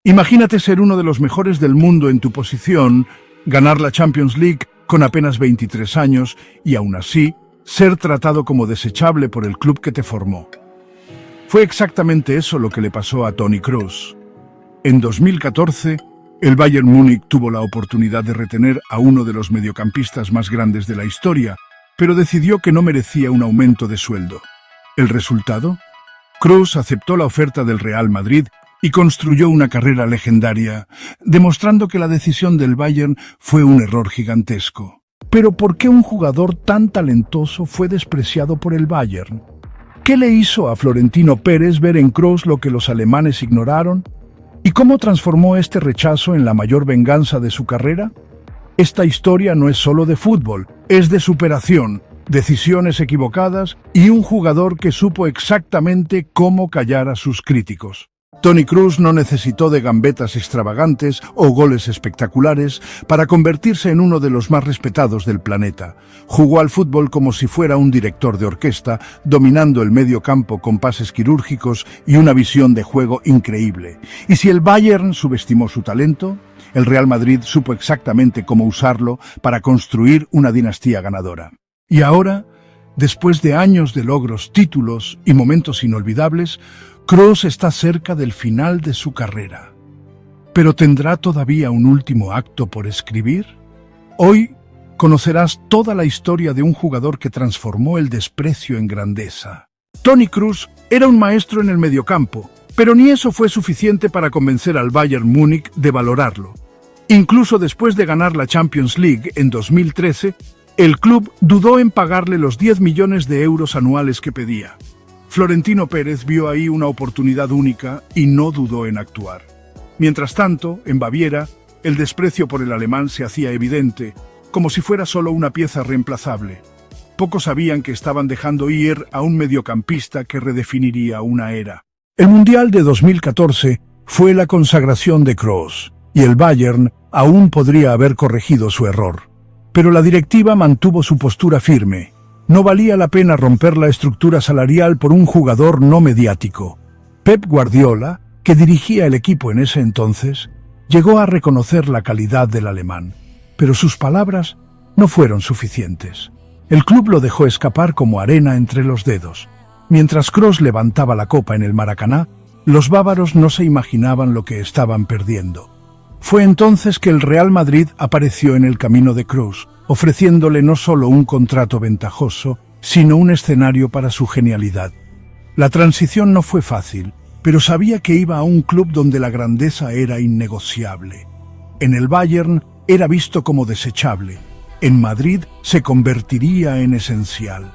Imagínate ser uno de los mejores del mundo en tu posición, ganar la Champions League con apenas 23 años y aún así ser tratado como desechable por el club que te formó. Fue exactamente eso lo que le pasó a Toni Kroos. En 2014, el Bayern Múnich tuvo la oportunidad de retener a uno de los mediocampistas más grandes de la historia, pero decidió que no merecía un aumento de sueldo. ¿El resultado? Kroos aceptó la oferta del Real Madrid y construyó una carrera legendaria, demostrando que la decisión del Bayern fue un error gigantesco. Pero ¿por qué un jugador tan talentoso fue despreciado por el Bayern? ¿Qué le hizo a Florentino Pérez ver en Kroos lo que los alemanes ignoraron? ¿Y cómo transformó este rechazo en la mayor venganza de su carrera? Esta historia no es solo de fútbol, es de superación, decisiones equivocadas y un jugador que supo exactamente cómo callar a sus críticos. Toni Kroos no necesitó de gambetas extravagantes o goles espectaculares para convertirse en uno de los más respetados del planeta. Jugó al fútbol como si fuera un director de orquesta, dominando el medio campo con pases quirúrgicos y una visión de juego increíble. Y si el Bayern subestimó su talento, el Real Madrid supo exactamente cómo usarlo para construir una dinastía ganadora. Y ahora, después de años de logros, títulos y momentos inolvidables, Kroos está cerca del final de su carrera. ¿Pero tendrá todavía un último acto por escribir? Hoy conocerás toda la historia de un jugador que transformó el desprecio en grandeza. Toni Kroos era un maestro en el mediocampo, pero ni eso fue suficiente para convencer al Bayern Múnich de valorarlo. Incluso después de ganar la Champions League en 2013, el club dudó en pagarle los 10 millones de euros anuales que pedía. Florentino Pérez vio ahí una oportunidad única y no dudó en actuar. Mientras tanto, en Baviera, el desprecio por el alemán se hacía evidente, como si fuera solo una pieza reemplazable. Pocos sabían que estaban dejando ir a un mediocampista que redefiniría una era. El Mundial de 2014 fue la consagración de Kroos, y el Bayern aún podría haber corregido su error. Pero la directiva mantuvo su postura firme. No valía la pena romper la estructura salarial por un jugador no mediático. Pep Guardiola, que dirigía el equipo en ese entonces, llegó a reconocer la calidad del alemán, pero sus palabras no fueron suficientes. El club lo dejó escapar como arena entre los dedos. Mientras Kroos levantaba la copa en el Maracaná, los bávaros no se imaginaban lo que estaban perdiendo. Fue entonces que el Real Madrid apareció en el camino de Kroos, ofreciéndole no solo un contrato ventajoso, sino un escenario para su genialidad. La transición no fue fácil, pero sabía que iba a un club donde la grandeza era innegociable. En el Bayern era visto como desechable. En Madrid se convertiría en esencial.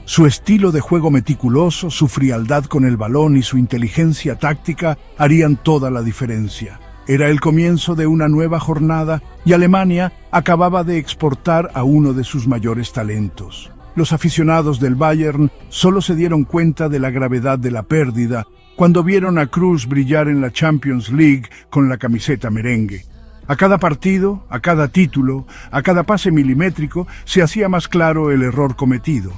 Su estilo de juego meticuloso, su frialdad con el balón y su inteligencia táctica harían toda la diferencia. Era el comienzo de una nueva jornada y Alemania acababa de exportar a uno de sus mayores talentos. Los aficionados del Bayern solo se dieron cuenta de la gravedad de la pérdida cuando vieron a Kroos brillar en la Champions League con la camiseta merengue. A cada partido, a cada título, a cada pase milimétrico se hacía más claro el error cometido.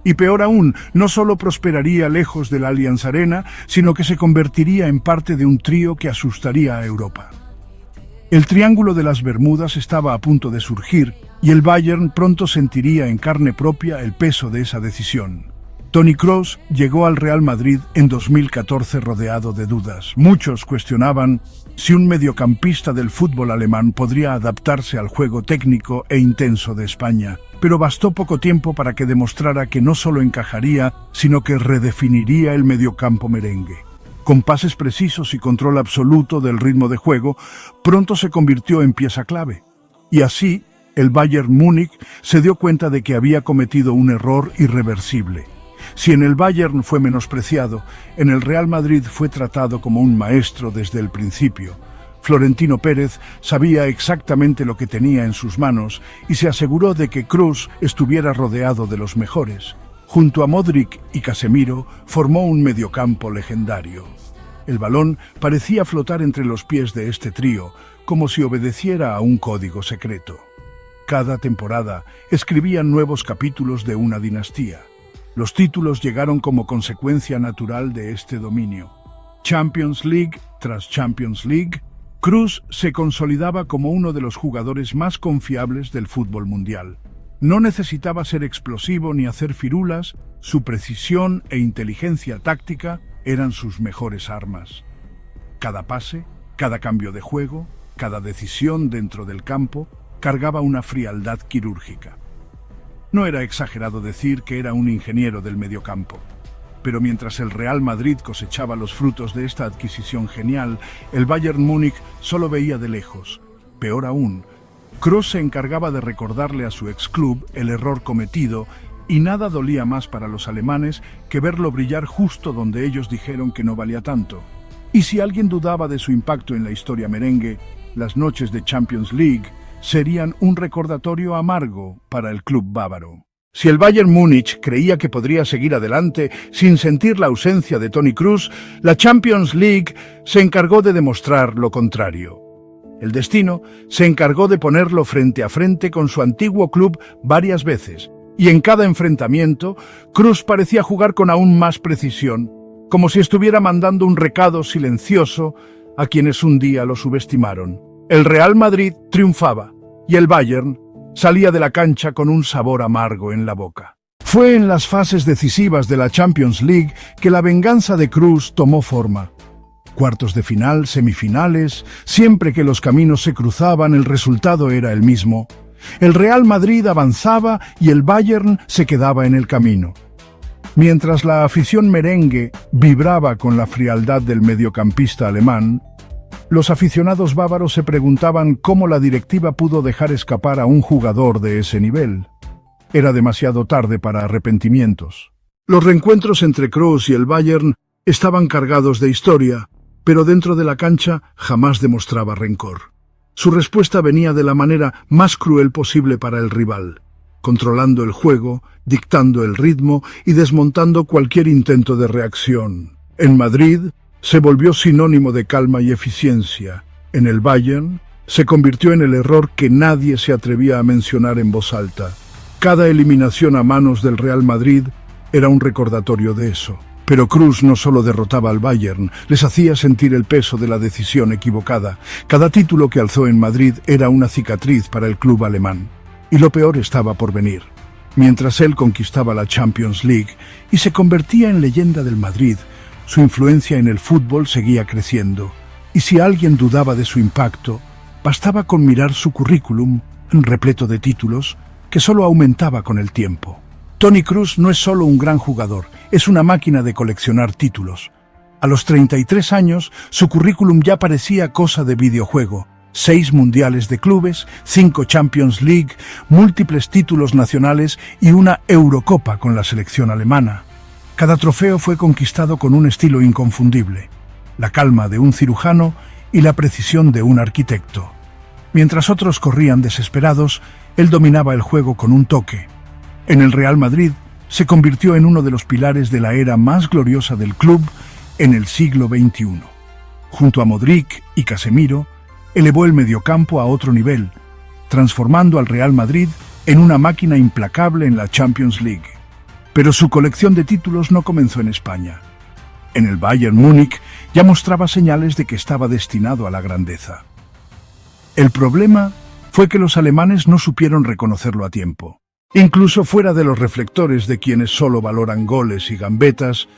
Y peor aún, no solo prosperaría lejos del Allianz Arena, sino que se convertiría en parte de un trío que asustaría a Europa. El Triángulo de las Bermudas estaba a punto de surgir y el Bayern pronto sentiría en carne propia el peso de esa decisión. Toni Kroos llegó al Real Madrid en 2014 rodeado de dudas. Muchos cuestionaban si un mediocampista del fútbol alemán podría adaptarse al juego técnico e intenso de España, pero bastó poco tiempo para que demostrara que no solo encajaría, sino que redefiniría el mediocampo merengue. Con pases precisos y control absoluto del ritmo de juego, pronto se convirtió en pieza clave. Y así, el Bayern Múnich se dio cuenta de que había cometido un error irreversible. Si en el Bayern fue menospreciado, en el Real Madrid fue tratado como un maestro desde el principio. Florentino Pérez sabía exactamente lo que tenía en sus manos y se aseguró de que Kroos estuviera rodeado de los mejores. Junto a Modric y Casemiro formó un mediocampo legendario. El balón parecía flotar entre los pies de este trío, como si obedeciera a un código secreto. Cada temporada escribían nuevos capítulos de una dinastía. Los títulos llegaron como consecuencia natural de este dominio. Champions League tras Champions League, Kroos se consolidaba como uno de los jugadores más confiables del fútbol mundial. No necesitaba ser explosivo ni hacer firulas, su precisión e inteligencia táctica eran sus mejores armas. Cada pase, cada cambio de juego, cada decisión dentro del campo cargaba una frialdad quirúrgica. No era exagerado decir que era un ingeniero del mediocampo. Pero mientras el Real Madrid cosechaba los frutos de esta adquisición genial, el Bayern Múnich solo veía de lejos. Peor aún, Kroos se encargaba de recordarle a su exclub el error cometido y nada dolía más para los alemanes que verlo brillar justo donde ellos dijeron que no valía tanto. Y si alguien dudaba de su impacto en la historia merengue, las noches de Champions League serían un recordatorio amargo para el club bávaro. Si el Bayern Múnich creía que podría seguir adelante sin sentir la ausencia de Toni Kroos, la Champions League se encargó de demostrar lo contrario. El destino se encargó de ponerlo frente a frente con su antiguo club varias veces, y en cada enfrentamiento, Kroos parecía jugar con aún más precisión, como si estuviera mandando un recado silencioso a quienes un día lo subestimaron. El Real Madrid triunfaba, y el Bayern salía de la cancha con un sabor amargo en la boca. Fue en las fases decisivas de la Champions League que la venganza de Kroos tomó forma. Cuartos de final, semifinales, siempre que los caminos se cruzaban, el resultado era el mismo. El Real Madrid avanzaba y el Bayern se quedaba en el camino. Mientras la afición merengue vibraba con la frialdad del mediocampista alemán, los aficionados bávaros se preguntaban cómo la directiva pudo dejar escapar a un jugador de ese nivel. Era demasiado tarde para arrepentimientos. Los reencuentros entre Kroos y el Bayern estaban cargados de historia, pero dentro de la cancha jamás demostraba rencor. Su respuesta venía de la manera más cruel posible para el rival, controlando el juego, dictando el ritmo y desmontando cualquier intento de reacción. En Madrid se volvió sinónimo de calma y eficiencia. En el Bayern se convirtió en el error que nadie se atrevía a mencionar en voz alta. Cada eliminación a manos del Real Madrid era un recordatorio de eso. Pero Kroos no solo derrotaba al Bayern, les hacía sentir el peso de la decisión equivocada. Cada título que alzó en Madrid era una cicatriz para el club alemán. Y lo peor estaba por venir. Mientras él conquistaba la Champions League y se convertía en leyenda del Madrid, su influencia en el fútbol seguía creciendo. Y si alguien dudaba de su impacto, bastaba con mirar su currículum, repleto de títulos, que solo aumentaba con el tiempo. Toni Kroos no es solo un gran jugador, es una máquina de coleccionar títulos. A los 33 años, su currículum ya parecía cosa de videojuego. 6 mundiales de clubes, 5 Champions League, múltiples títulos nacionales y una Eurocopa con la selección alemana. Cada trofeo fue conquistado con un estilo inconfundible, la calma de un cirujano y la precisión de un arquitecto. Mientras otros corrían desesperados, él dominaba el juego con un toque. En el Real Madrid se convirtió en uno de los pilares de la era más gloriosa del club en el siglo XXI. Junto a Modric y Casemiro, elevó el mediocampo a otro nivel, transformando al Real Madrid en una máquina implacable en la Champions League. Pero su colección de títulos no comenzó en España. En el Bayern Múnich ya mostraba señales de que estaba destinado a la grandeza. El problema fue que los alemanes no supieron reconocerlo a tiempo. Incluso fuera de los reflectores de quienes solo valoran goles y gambetas,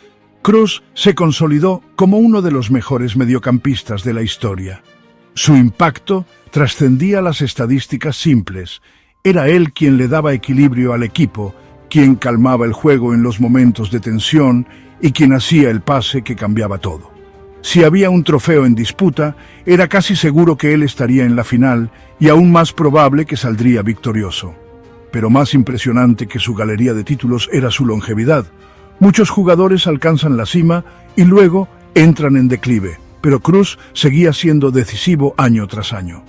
Kroos se consolidó como uno de los mejores mediocampistas de la historia. Su impacto trascendía las estadísticas simples. Era él quien le daba equilibrio al equipo, quien calmaba el juego en los momentos de tensión y quien hacía el pase que cambiaba todo. Si había un trofeo en disputa, era casi seguro que él estaría en la final y aún más probable que saldría victorioso. Pero más impresionante que su galería de títulos era su longevidad. Muchos jugadores alcanzan la cima y luego entran en declive, pero Kroos seguía siendo decisivo año tras año.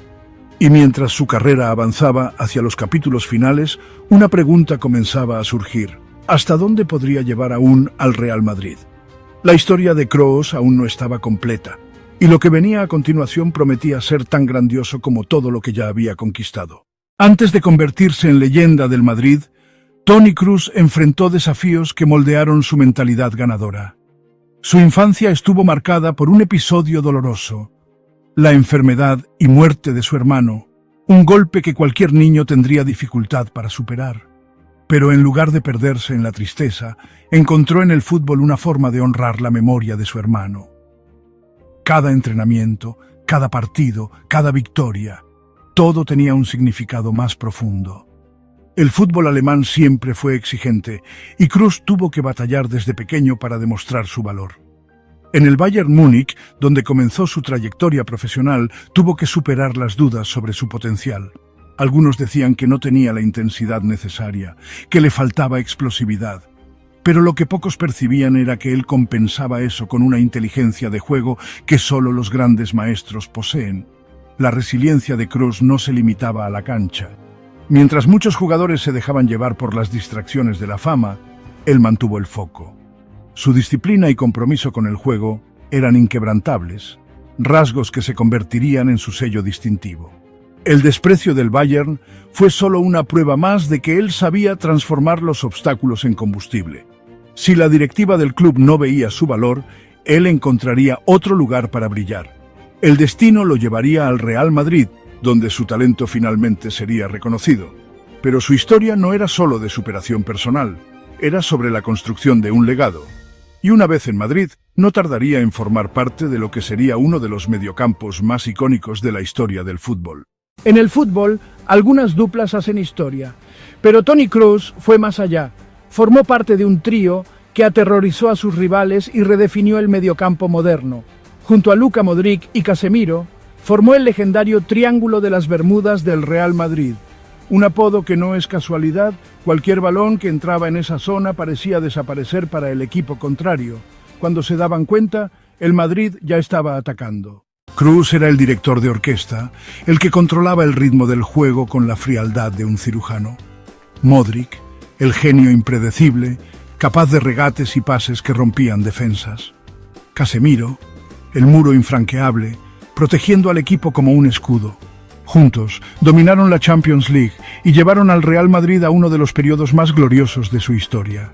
Y mientras su carrera avanzaba hacia los capítulos finales, una pregunta comenzaba a surgir. ¿Hasta dónde podría llevar aún al Real Madrid? La historia de Kroos aún no estaba completa, y lo que venía a continuación prometía ser tan grandioso como todo lo que ya había conquistado. Antes de convertirse en leyenda del Madrid, Toni Kroos enfrentó desafíos que moldearon su mentalidad ganadora. Su infancia estuvo marcada por un episodio doloroso: la enfermedad y muerte de su hermano, un golpe que cualquier niño tendría dificultad para superar. Pero en lugar de perderse en la tristeza, encontró en el fútbol una forma de honrar la memoria de su hermano. Cada entrenamiento, cada partido, cada victoria, todo tenía un significado más profundo. El fútbol alemán siempre fue exigente y Kroos tuvo que batallar desde pequeño para demostrar su valor. En el Bayern Múnich, donde comenzó su trayectoria profesional, tuvo que superar las dudas sobre su potencial. Algunos decían que no tenía la intensidad necesaria, que le faltaba explosividad. Pero lo que pocos percibían era que él compensaba eso con una inteligencia de juego que solo los grandes maestros poseen. La resiliencia de Kroos no se limitaba a la cancha. Mientras muchos jugadores se dejaban llevar por las distracciones de la fama, él mantuvo el foco. Su disciplina y compromiso con el juego eran inquebrantables, rasgos que se convertirían en su sello distintivo. El desprecio del Bayern fue solo una prueba más de que él sabía transformar los obstáculos en combustible. Si la directiva del club no veía su valor, él encontraría otro lugar para brillar. El destino lo llevaría al Real Madrid, donde su talento finalmente sería reconocido. Pero su historia no era solo de superación personal, era sobre la construcción de un legado. Y una vez en Madrid, no tardaría en formar parte de lo que sería uno de los mediocampos más icónicos de la historia del fútbol. En el fútbol, algunas duplas hacen historia, pero Toni Kroos fue más allá. Formó parte de un trío que aterrorizó a sus rivales y redefinió el mediocampo moderno. Junto a Luka Modric y Casemiro, formó el legendario Triángulo de las Bermudas del Real Madrid. Un apodo que no es casualidad, cualquier balón que entraba en esa zona parecía desaparecer para el equipo contrario. Cuando se daban cuenta, el Madrid ya estaba atacando. Kroos era el director de orquesta, el que controlaba el ritmo del juego con la frialdad de un cirujano. Modric, el genio impredecible, capaz de regates y pases que rompían defensas. Casemiro, el muro infranqueable, protegiendo al equipo como un escudo. Juntos, dominaron la Champions League y llevaron al Real Madrid a uno de los periodos más gloriosos de su historia.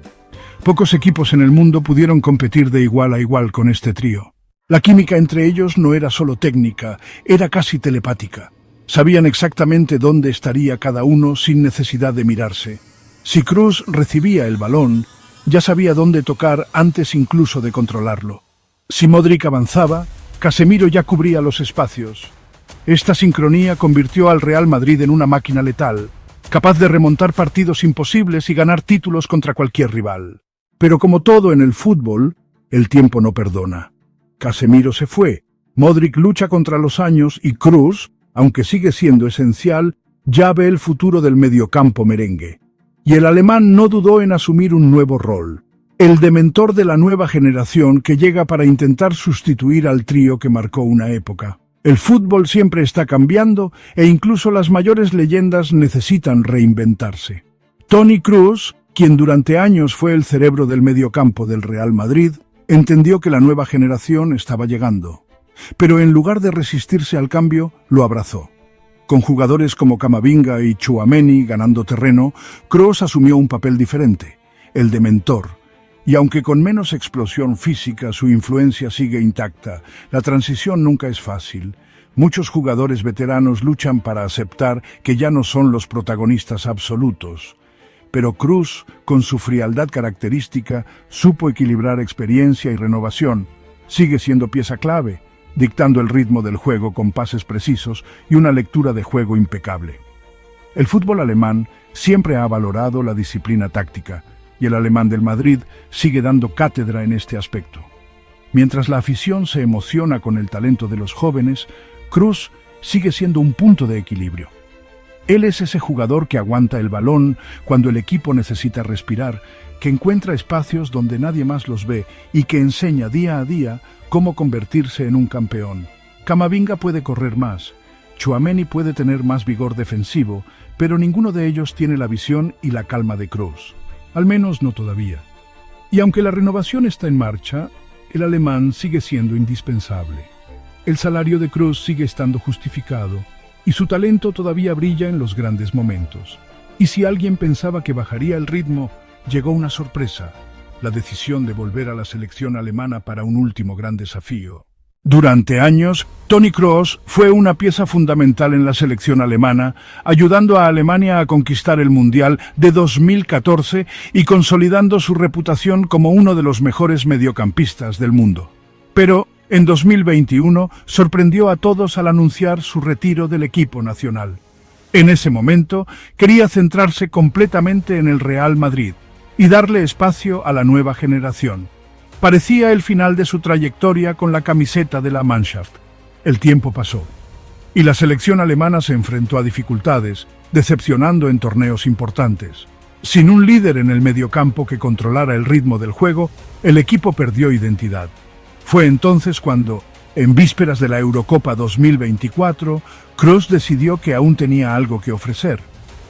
Pocos equipos en el mundo pudieron competir de igual a igual con este trío. La química entre ellos no era solo técnica, era casi telepática. Sabían exactamente dónde estaría cada uno sin necesidad de mirarse. Si Kroos recibía el balón, ya sabía dónde tocar antes incluso de controlarlo. Si Modric avanzaba, Casemiro ya cubría los espacios. Esta sincronía convirtió al Real Madrid en una máquina letal, capaz de remontar partidos imposibles y ganar títulos contra cualquier rival. Pero como todo en el fútbol, el tiempo no perdona. Casemiro se fue, Modric lucha contra los años y Kroos, aunque sigue siendo esencial, ya ve el futuro del mediocampo merengue. Y el alemán no dudó en asumir un nuevo rol, el de mentor de la nueva generación que llega para intentar sustituir al trío que marcó una época. El fútbol siempre está cambiando e incluso las mayores leyendas necesitan reinventarse. Toni Kroos, quien durante años fue el cerebro del mediocampo del Real Madrid, entendió que la nueva generación estaba llegando. Pero en lugar de resistirse al cambio, lo abrazó. Con jugadores como Camavinga y Tchouaméni ganando terreno, Kroos asumió un papel diferente, el de mentor. Y aunque con menos explosión física, su influencia sigue intacta. La transición nunca es fácil. Muchos jugadores veteranos luchan para aceptar que ya no son los protagonistas absolutos. Pero Kroos, con su frialdad característica, supo equilibrar experiencia y renovación. Sigue siendo pieza clave, dictando el ritmo del juego con pases precisos y una lectura de juego impecable. El fútbol alemán siempre ha valorado la disciplina táctica, y el alemán del Madrid sigue dando cátedra en este aspecto. Mientras la afición se emociona con el talento de los jóvenes, Kroos sigue siendo un punto de equilibrio. Él es ese jugador que aguanta el balón cuando el equipo necesita respirar, que encuentra espacios donde nadie más los ve y que enseña día a día cómo convertirse en un campeón. Camavinga puede correr más, Tchouaméni puede tener más vigor defensivo, pero ninguno de ellos tiene la visión y la calma de Kroos. Al menos no todavía. Y aunque la renovación está en marcha, el alemán sigue siendo indispensable. El salario de Kroos sigue estando justificado y su talento todavía brilla en los grandes momentos. Y si alguien pensaba que bajaría el ritmo, llegó una sorpresa. la decisión de volver a la selección alemana para un último gran desafío. Durante años, Toni Kroos fue una pieza fundamental en la selección alemana, ayudando a Alemania a conquistar el Mundial de 2014 y consolidando su reputación como uno de los mejores mediocampistas del mundo. Pero en 2021 sorprendió a todos al anunciar su retiro del equipo nacional. En ese momento quería centrarse completamente en el Real Madrid y darle espacio a la nueva generación. Parecía el final de su trayectoria con la camiseta de la Mannschaft. El tiempo pasó y la selección alemana se enfrentó a dificultades, decepcionando en torneos importantes. Sin un líder en el mediocampo que controlara el ritmo del juego, el equipo perdió identidad. Fue entonces cuando, en vísperas de la Eurocopa 2024, Kroos decidió que aún tenía algo que ofrecer.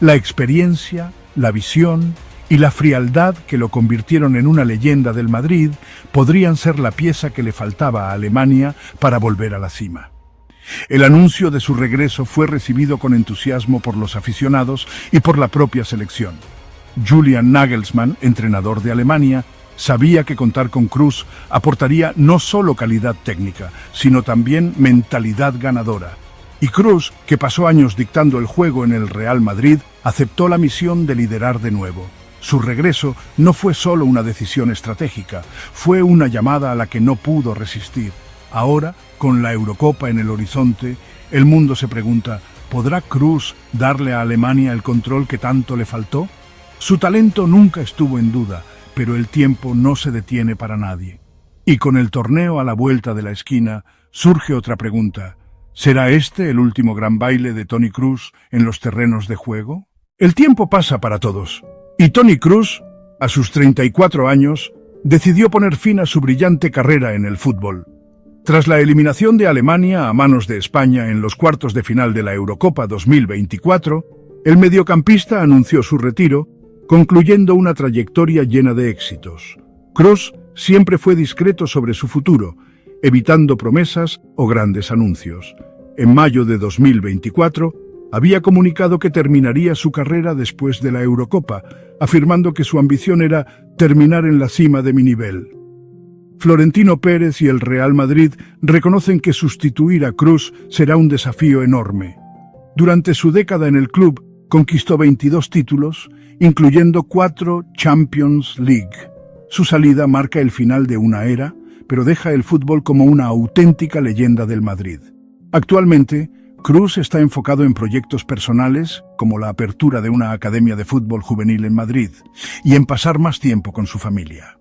La experiencia, la visión y la frialdad que lo convirtieron en una leyenda del Madrid podrían ser la pieza que le faltaba a Alemania para volver a la cima. El anuncio de su regreso fue recibido con entusiasmo por los aficionados y por la propia selección. Julian Nagelsmann, entrenador de Alemania, sabía que contar con Kroos aportaría no solo calidad técnica, sino también mentalidad ganadora. Y Kroos, que pasó años dictando el juego en el Real Madrid, aceptó la misión de liderar de nuevo. Su regreso no fue solo una decisión estratégica, fue una llamada a la que no pudo resistir. Ahora, con la Eurocopa en el horizonte, el mundo se pregunta, ¿podrá Kroos darle a Alemania el control que tanto le faltó? Su talento nunca estuvo en duda, pero el tiempo no se detiene para nadie. Y con el torneo a la vuelta de la esquina, surge otra pregunta. ¿Será este el último gran baile de Toni Kroos en los terrenos de juego? El tiempo pasa para todos. Y Toni Kroos, a sus 34 años, decidió poner fin a su brillante carrera en el fútbol. Tras la eliminación de Alemania a manos de España en los cuartos de final de la Eurocopa 2024, el mediocampista anunció su retiro, concluyendo una trayectoria llena de éxitos. Kroos siempre fue discreto sobre su futuro, evitando promesas o grandes anuncios. En mayo de 2024, había comunicado que terminaría su carrera después de la Eurocopa, afirmando que su ambición era terminar en la cima de mi nivel. Florentino Pérez y el Real Madrid reconocen que sustituir a Kroos será un desafío enorme. Durante su década en el club, conquistó 22 títulos, incluyendo 4 Champions League. Su salida marca el final de una era, pero deja el fútbol como una auténtica leyenda del Madrid. Actualmente, Kroos está enfocado en proyectos personales, como la apertura de una academia de fútbol juvenil en Madrid, y en pasar más tiempo con su familia.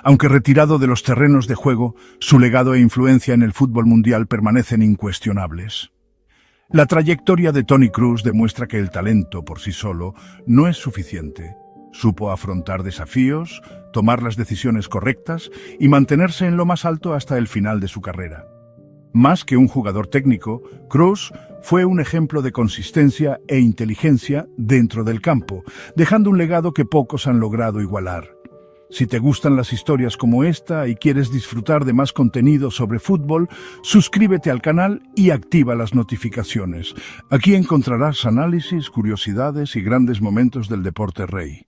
Aunque retirado de los terrenos de juego, su legado e influencia en el fútbol mundial permanecen incuestionables. La trayectoria de Toni Kroos demuestra que el talento por sí solo no es suficiente. Supo afrontar desafíos, tomar las decisiones correctas y mantenerse en lo más alto hasta el final de su carrera. Más que un jugador técnico, Kroos fue un ejemplo de consistencia e inteligencia dentro del campo, dejando un legado que pocos han logrado igualar. Si te gustan las historias como esta y quieres disfrutar de más contenido sobre fútbol, suscríbete al canal y activa las notificaciones. Aquí encontrarás análisis, curiosidades y grandes momentos del deporte rey.